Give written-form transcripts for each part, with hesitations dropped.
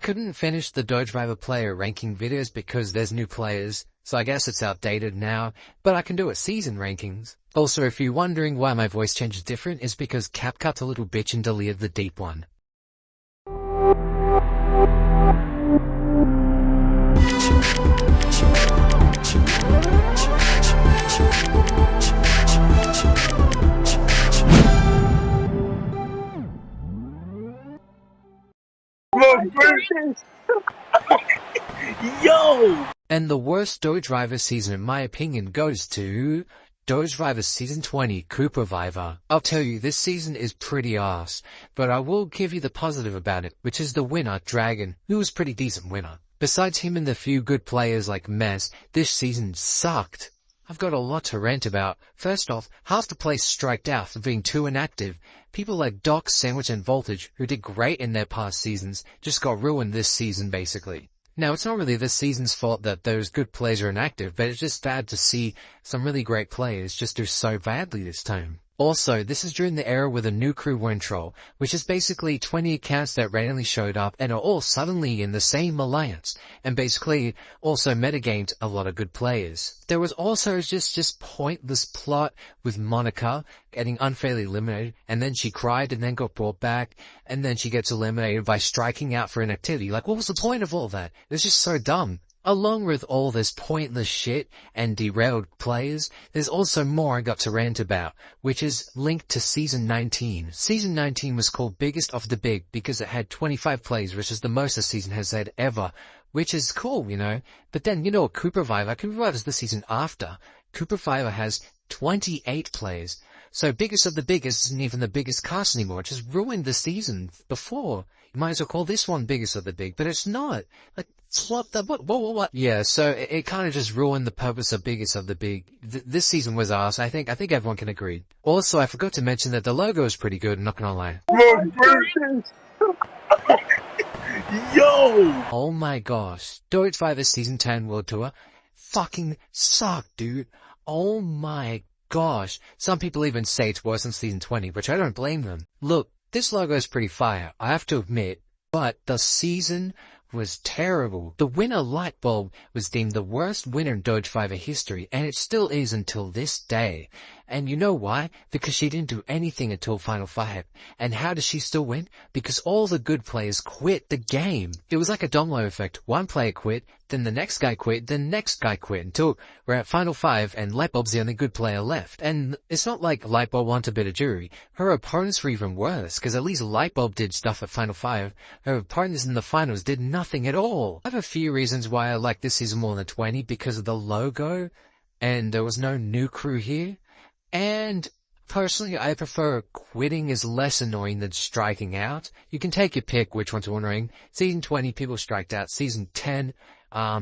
couldn't finish the Dogevivor player ranking videos because there's new players, so I guess it's outdated now, but I can do a season rankings. Also, if you're wondering why my voice change is different, it's because CapCut's a little bitch and deleted the deep one. Yo! And the worst Dogevivor season in my opinion goes to Dogevivor Season 20, Dogevivor. I'll tell you, this season is pretty arse, but I will give you the positive about it, which is the winner, Dragon, who was pretty decent winner. Besides him and the few good players like Mess, this season sucked. I've got a lot to rant about. First off, half the place striked out for being too inactive. People like Doc, Sandwich and Voltage, who did great in their past seasons, just got ruined this season basically. Now, it's not really this season's fault that those good players are inactive, but it's just bad to see some really great players just do so badly this time. Also, this is during the era with a new crew Wintroll, which is basically 20 accounts that randomly showed up and are all suddenly in the same alliance, and basically also metagamed a lot of good players. There was also just pointless plot with Monica getting unfairly eliminated, and then she cried and then got brought back, and then she gets eliminated by striking out for inactivity. Like, what was the point of all that? It was just so dumb. Along with all this pointless shit and derailed players, there's also more I got to rant about, which is linked to Season 19. Season 19 was called Biggest of the Big because it had 25 plays, which is the most a season has had ever, which is cool, you know. But then, you know, Dogevivor is the season after. Dogevivor has 28 plays. So Biggest of the Biggest isn't even the biggest cast anymore. It just ruined the season before. You might as well call this one Biggest of the Big, but it's not. Like, what? Yeah, so it kind of just ruined the purpose of Biggest of the Big. This season was arse. I think everyone can agree. Also, I forgot to mention that the logo is pretty good, I'm not gonna lie. Yo! Oh my gosh. Dogevivor Season 10 World Tour fucking sucked, dude. Oh my gosh. Some people even say it's worse than Season 20, which I don't blame them. Look, this logo is pretty fire, I have to admit, but the season was terrible. The winner Lightbulb was deemed the worst winner in Dogevivor history, and it still is until this day. And you know why? Because she didn't do anything until Final 5. And how does she still win? Because all the good players quit the game. It was like a domino effect. One player quit, then the next guy quit, then the next guy quit, until we're at Final 5 and Lightbulb's the only good player left. And it's not like Lightbulb wanted a bit of jury. Her opponents were even worse, because at least Lightbulb did stuff at Final 5. Her opponents in the finals did nothing at all. I have a few reasons why I like this season more than 20, because of the logo, and there was no new crew here. And personally, I prefer quitting is less annoying than striking out. You can take your pick which one's annoying. Season 20, people striked out. Season 10,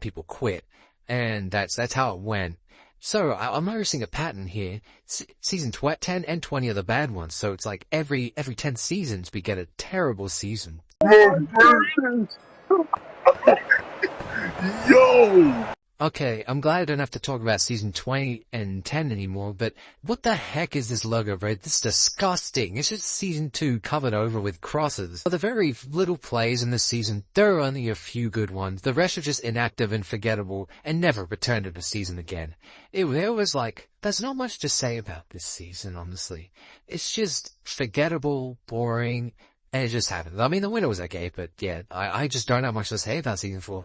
people quit. And that's how it went. So I'm noticing a pattern here. Season 10 and 20 are the bad ones. So it's like every 10 seasons we get a terrible season. Yo! Okay, I'm glad I don't have to talk about Season 20 and 10 anymore, but what the heck is this logo, bro? This is disgusting. It's just Season 2 covered over with crosses. For the very little plays in this season, there are only a few good ones. The rest are just inactive and forgettable and never return to the season again. It was like, there's not much to say about this season, honestly. It's just forgettable, boring, and it just happened. I mean, the winner was okay, but yeah, I just don't have much to say about Season 4.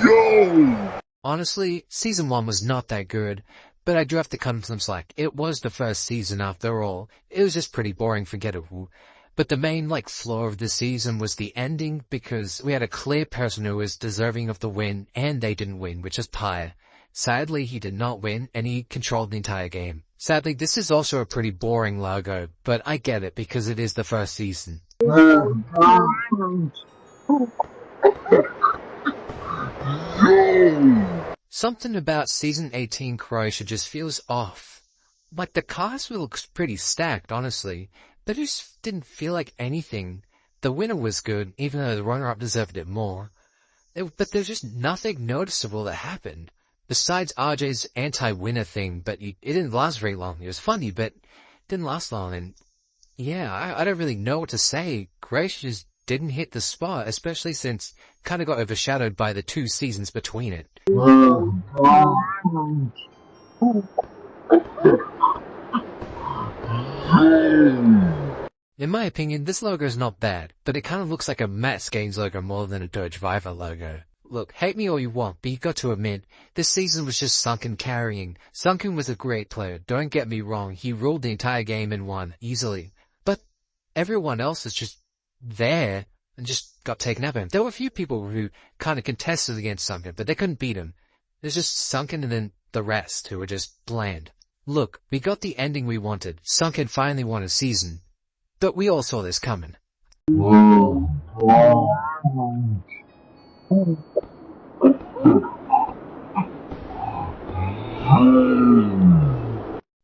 Yo! Honestly, Season 1 was not that good, but I do have to cut him some slack. It was the first season after all. It was just pretty boring, forgettable. But the main, flaw of the season was the ending, because we had a clear person who was deserving of the win, and they didn't win, which is Pyre. Sadly, he did not win, and he controlled the entire game. Sadly, this is also a pretty boring logo, but I get it, because it is the first season. Something about Season 18 Croatia just feels off. Like, the cast looks pretty stacked, honestly, but it just didn't feel like anything. The winner was good, even though the runner-up deserved it more. But there's just nothing noticeable that happened. Besides RJ's anti-winner thing, but it didn't last very long. It was funny, but it didn't last long, and Yeah, I don't really know what to say. Grace just didn't hit the spot, especially since kind of got overshadowed by the 2 seasons between it. In my opinion, this logo is not bad, but it kind of looks like a Matt Gaines logo more than a Dogevivor logo. Look, hate me all you want, but you got to admit, this season was just Sunken carrying. Sunken was a great player, don't get me wrong, he ruled the entire game and won, easily. But everyone else is just there and just got taken out by him. There were a few people who kind of contested against Sunken, but they couldn't beat him. There's just Sunken and then the rest who were just bland. Look, we got the ending we wanted. Sunken finally won a season. But we all saw this coming.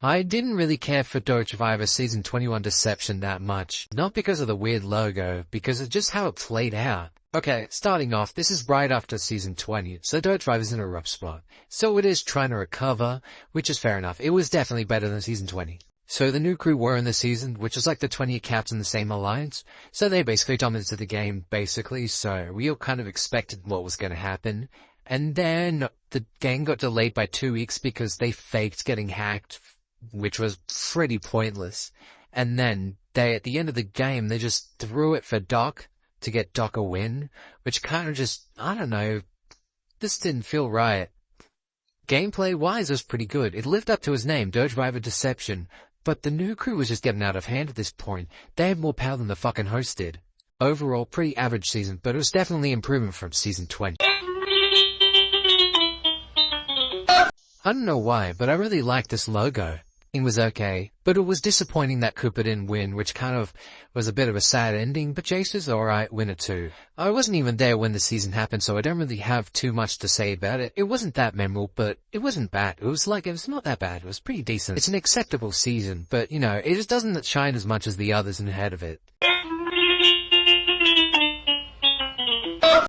I didn't really care for Dogevivor Season 21 Deception that much. Not because of the weird logo, because of just how it played out. Okay, starting off, this is right after Season 20, so Dogevivor's in a rough spot. So it is trying to recover, which is fair enough. It was definitely better than Season 20. So the new crew were in the season, which was like the 20 caps in the same alliance. So they basically dominated the game, basically, so we all kind of expected what was going to happen. And then the game got delayed by 2 weeks because they faked getting hacked, which was pretty pointless. And then at the end of the game, they just threw it for Doc to get Doc a win, which kind of just, I don't know, this didn't feel right. Gameplay-wise, it was pretty good. It lived up to his name, Dogevivor Deception. But the new crew was just getting out of hand at this point. They had more power than the fucking host did. Overall, pretty average season, but it was definitely improvement from Season 20. I don't know why, but I really liked this logo. It was okay, but it was disappointing that Cooper didn't win, which kind of was a bit of a sad ending, but Jace is alright, winner too. I wasn't even there when the season happened, so I don't really have too much to say about it. It wasn't that memorable, but it wasn't bad. It was not that bad. It was pretty decent. It's an acceptable season, but, you know, it just doesn't shine as much as the others ahead of it.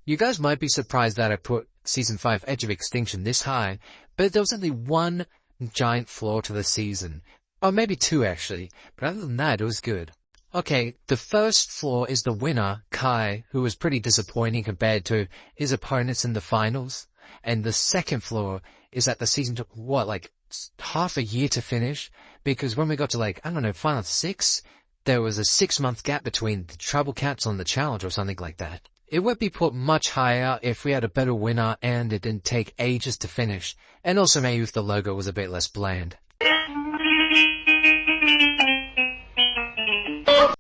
You guys might be surprised that I put Season 5 Edge of Extinction this high, but there was only one giant flaw to the season. Or maybe 2 actually, but other than that, it was good. Okay, the first flaw is the winner, Kai, who was pretty disappointing compared to his opponents in the finals. And the second flaw is that the season took, half a year to finish? Because when we got to Final 6, there was a 6-month gap between the Trouble Capsule and the Challenge or something like that. It would be put much higher if we had a better winner and it didn't take ages to finish, and also maybe if the logo was a bit less bland.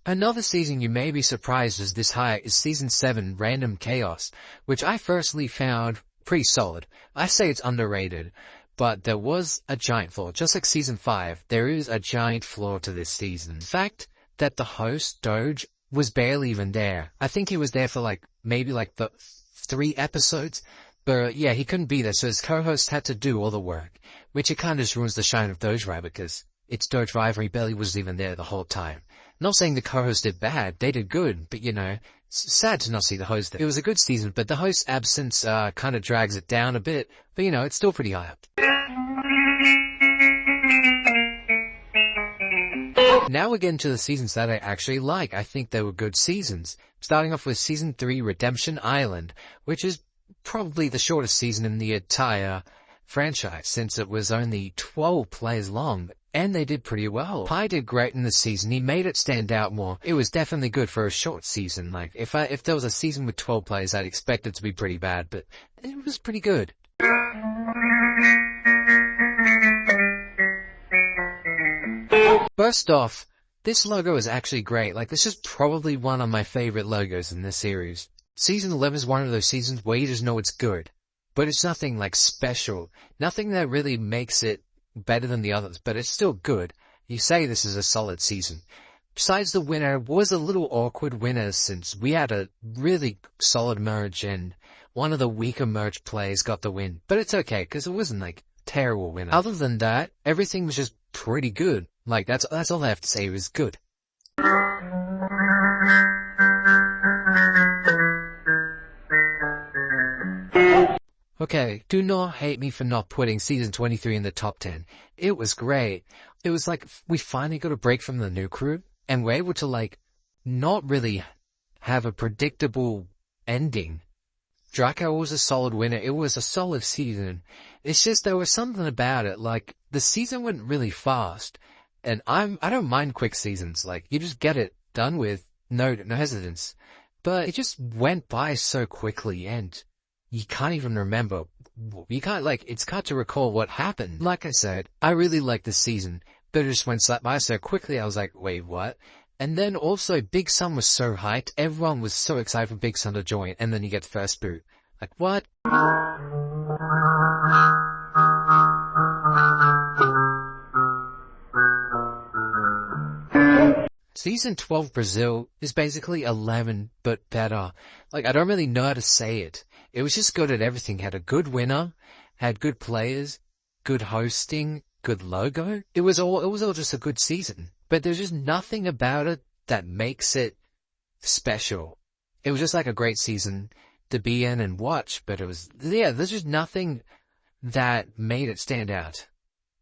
Another season you may be surprised is this high is Season 7 Random Chaos, which I personally found pretty solid. I say it's underrated, but there was a giant flaw. Just like Season 5, there is a giant flaw to this season. The fact that the host, Doge, was barely even there. I think he was there for maybe the 3 episodes, but yeah, he couldn't be there, so his co-host had to do all the work, which it kind of just ruins the shine of Dogevivor because it's Dogevivor, he barely was even there the whole time. Not saying the co-host did bad, they did good, but you know, it's sad to not see the host there. It was a good season, but the host's absence kind of drags it down a bit, but you know, it's still pretty high up. Now we're getting to the seasons that I actually like. I think they were good seasons. Starting off with Season 3 Redemption Island, which is probably the shortest season in the entire franchise, since it was only 12 plays long, and they did pretty well. Pi did great in the season. He made it stand out more. It was definitely good for a short season. If there was a season with 12 plays, I'd expect it to be pretty bad, but it was pretty good. First off, this logo is actually great. This is probably one of my favorite logos in this series. Season 11 is one of those seasons where you just know it's good, but it's nothing special. Nothing that really makes it better than the others, but it's still good. You say this is a solid season. Besides, the winner was a little awkward winner since we had a really solid merge and one of the weaker merge players got the win. But it's okay, because it wasn't terrible winner. Other than that, everything was just pretty good. That's all I have to say, it was good. Okay, do not hate me for not putting Season 23 in the top 10. It was great. It was we finally got a break from the new crew. and we're able to, like, not really have a predictable ending. Draco was a solid winner. It was a solid season. It's just there was something about it, like, the season went really fast, and I don't mind quick seasons. Like, you just get it done with, no hesitance. But it just went by so quickly, and you can't even remember. You can't, like, it's hard to recall what happened. Like I said, I really liked the season, but it just went by so quickly, I was like, wait, what? And then also, Big Sun was so hyped, everyone was so excited for Big Sun to join, and then you get the first boot. Like, what? Season 12 Brazil is basically 11, but better. Like, I don't really know how to say it. It was just good at everything. Had a good winner, had good players, good hosting, good logo. It was all just a good season. But there's just nothing about it that makes it special. It was just like a great season to be in and watch, but there's just nothing that made it stand out.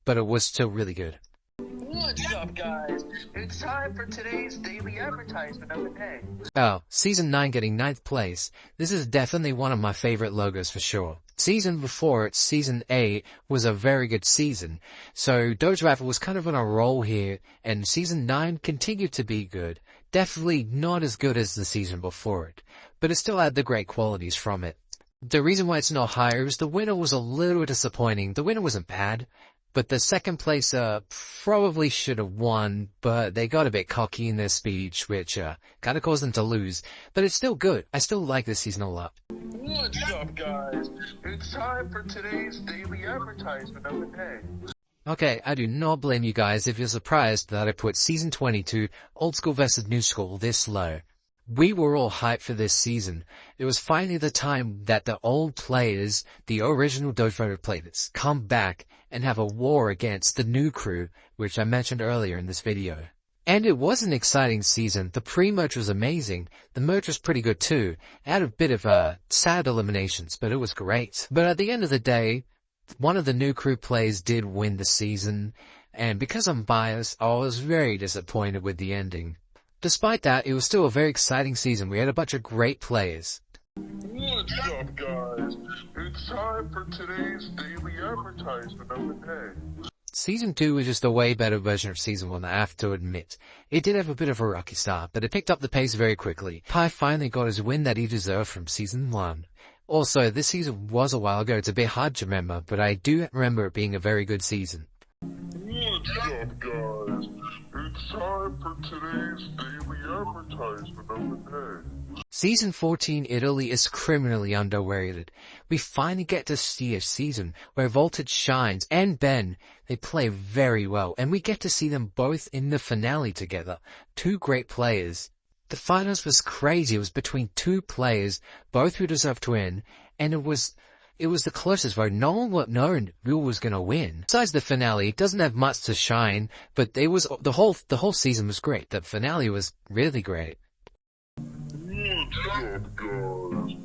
But it was still really good. What's up, guys? It's time for today's daily advertisement of the day. Oh, Season 9 getting 9th place. This is definitely one of my favorite logos for sure. Season before it, Season 8, was a very good season. So Dogevivor was kind of on a roll here, and Season 9 continued to be good. Definitely not as good as the season before it, but it still had the great qualities from it. The reason why it's not higher is the winner was a little disappointing. The winner wasn't bad, but the second place probably should have won, but they got a bit cocky in their speech, which kind of caused them to lose. But it's still good. I still like this season a lot. What's up, guys? It's time for today's daily advertisement of the day. Okay, I do not blame you guys if you're surprised that I put Season 22, Old School vs. New School, this low. We were all hyped for this season. It was finally the time that the old players, the original Dogevivor players, come back and have a war against the new crew, which I mentioned earlier in this video. And it was an exciting season. The pre-merge was amazing. The merge was pretty good too. It had a bit of sad eliminations, but it was great. But at the end of the day, one of the new crew players did win the season, and because I'm biased, I was very disappointed with the ending. Despite that, it was still a very exciting season. We had a bunch of great players. What's up, guys? It's time for today's daily advertisement of the day. Season 2 was just a way better version of Season 1, I have to admit. It did have a bit of a rocky start, but it picked up the pace very quickly. Pi finally got his win that he deserved from Season 1. Also, this season was a while ago. It's a bit hard to remember, but I do remember it being a very good season. What's up, guys? It's time for today's daily advertisement of the day. Season 14 Italy is criminally underrated. We finally get to see a season where Voltage shines and Ben, they play very well, and we get to see them both in the finale together. Two great players. The finals was crazy. It was between two players, both who deserved to win, and it was the closest vote. No one would know who was gonna win. Besides the finale, it doesn't have much to shine, but the whole season was great. The finale was really great. What's up, guys?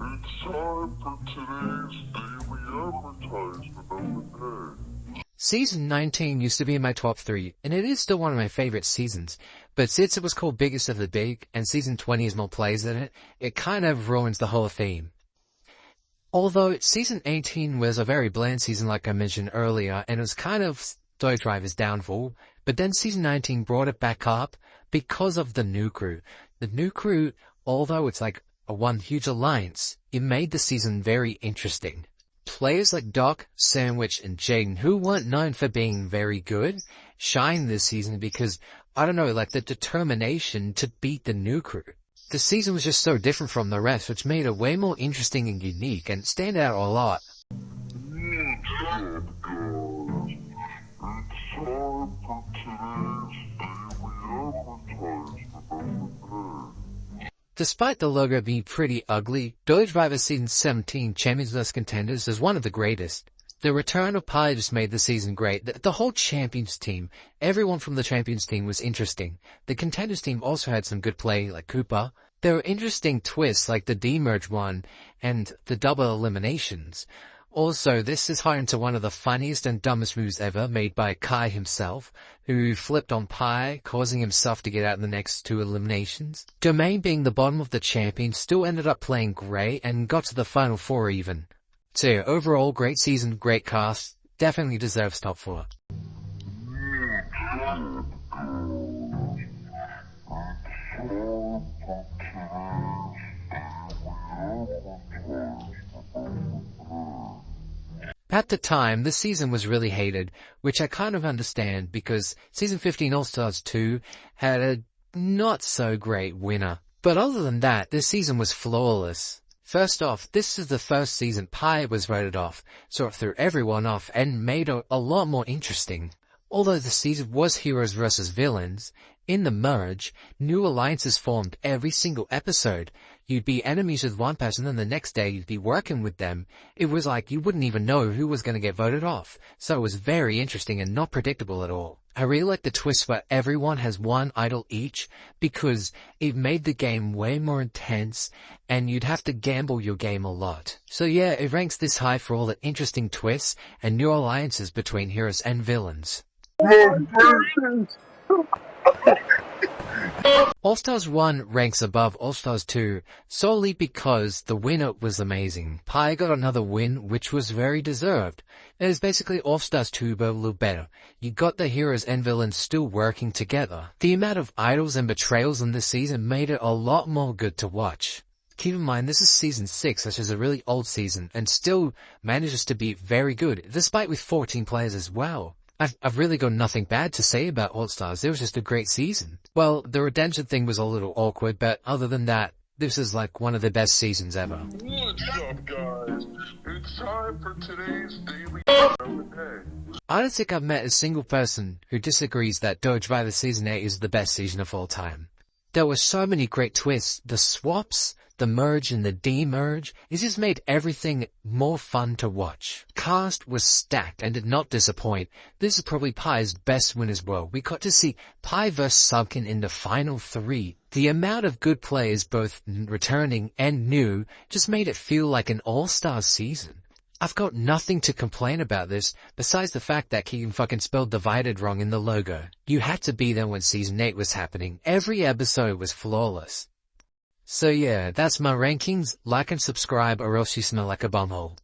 It's time for today's daily advertisement of the day. Season 19 used to be in my top 3, and it is still one of my favorite seasons. But since it was called Biggest of the Big, and Season 20 has more players in it, it kind of ruins the whole theme. Although Season 18 was a very bland season like I mentioned earlier, and it was kind of Dogevivor's downfall, but then Season 19 brought it back up because of the new crew. The new crew, although it's like a one huge alliance, it made the season very interesting. Players like Doc, Sandwich, and Jaden, who weren't known for being very good, shined this season because, I don't know, like the determination to beat the new crew. The season was just so different from the rest, which made it way more interesting and unique, and stand out a lot. Despite the logo being pretty ugly, Dogevivor Season 17 Champions vs Contenders is one of the greatest. The return of Pi just made the season great. The whole Champions team, everyone from the Champions team was interesting. The Contenders team also had some good play, like Cooper. There were interesting twists, like the demerge one and the double eliminations. Also, this is home to one of the funniest and dumbest moves ever made by Kai himself, who flipped on Pi, causing himself to get out in the next 2 eliminations. Domain, being the bottom of the champion, still ended up playing great and got to the final 4 even. So yeah, overall, great season, great cast, definitely deserves top 4. At the time, this season was really hated, which I kind of understand because Season 15 All-Stars 2 had a not-so-great winner. But other than that, this season was flawless. First off, this is the first season Pi was voted off, so it threw everyone off and made it a lot more interesting. Although the season was heroes versus villains, in the merge, new alliances formed every single episode. You'd be enemies with one person and the next day you'd be working with them. It was like you wouldn't even know who was going to get voted off, so it was very interesting and not predictable at all. I really like the twist where everyone has one idol each, because it made the game way more intense and you'd have to gamble your game a lot. So yeah, it ranks this high for all the interesting twists and new alliances between heroes and villains. All-Stars 1 ranks above All-Stars 2 solely because the winner was amazing. Pi got another win, which was very deserved. It is basically All-Stars 2 but a little better. You got the heroes and villains still working together. The amount of idols and betrayals in this season made it a lot more good to watch. Keep in mind, this is Season 6, which is a really old season, and still manages to be very good, despite with 14 players as well. I've really got nothing bad to say about All-Stars. It was just a great season. Well, the redemption thing was a little awkward, but other than that, this is like one of the best seasons ever. What's up, guys? It's time for today's daily day. I don't think I've met a single person who disagrees that Dogevivor Season 8 is the best season of all time. There were so many great twists. The swaps, the merge and the de-merge, it just made everything more fun to watch. Cast was stacked and did not disappoint. This is probably Pi's best win as well. We got to see Pi vs Sunken in the final 3. The amount of good players, both returning and new, just made it feel like an all-star season. I've got nothing to complain about this, besides the fact that Keegan fucking spelled divided wrong in the logo. You had to be there when Season 8 was happening. Every episode was flawless. So yeah, that's my rankings. Like and subscribe or else you smell like a bumhole.